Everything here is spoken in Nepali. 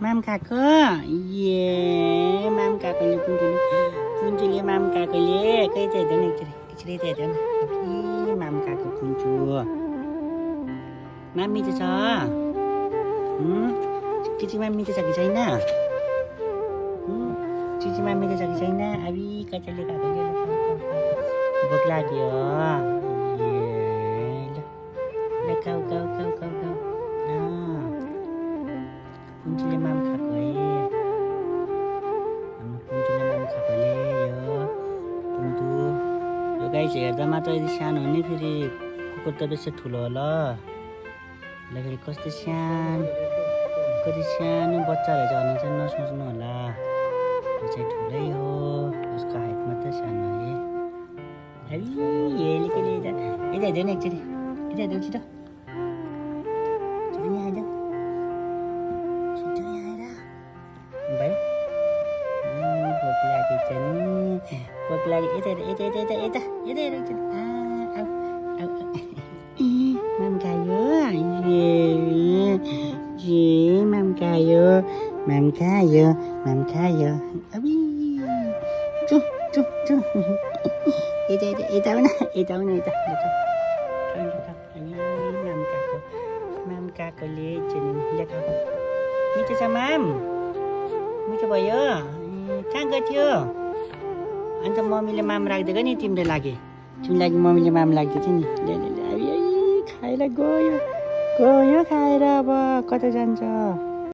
माम खाएको ए माम खाएकोले कुन्चुले माम खाएकोले कहीँ चाहिँ हेर्दैन एकचोटि चाहिँ हेर्दैन ए माम खाएको कुन्चु माम मिठो छ चिची माम मिठो छ कि छैन चिची माम मिठो छ कि छैन अबि कचाले खाएको भोक लाग्यो ल खाऊ खाऊ खाऊ खाऊ खाऊ कुन्चुले माम खाएको है कुन्चुले माम खाएकोले यो कुन्चु यो गाई चाहिँ हेर्दा मात्र यदि सानो हो नि फेरि कुकुर त बेसी ठुलो होला ल फेरि कस्तो कति सानो बच्चा रहेछ भने चाहिँ नसोच्नु होला यो चाहिँ ठुलै हो उसको हाइट मात्रै सानो है हेर्ने के यता हेर्दैन एकचोटि यता हेर्दैन छिटो छिटो यहाँ आइज भाइ भोक लागेको छ नि भोक लाग्यो यता यता यता यता यता यता हेर एकचोटि माम खायो ए माम खायो माम खायो माम खायो अबि चु चु चु यता यता यता आउन यता आउन यता माम काकोले लेखाएको मिठो छ माम मिठो भयो कहाँ गएको थियो अन्त मम्मीले माम राखिदिएको नि तिम्रो लागि तिम्रो लागि मम्मीले माम राखिदिएको थियो नि खाएर गयो खाएर अब कता जान्छ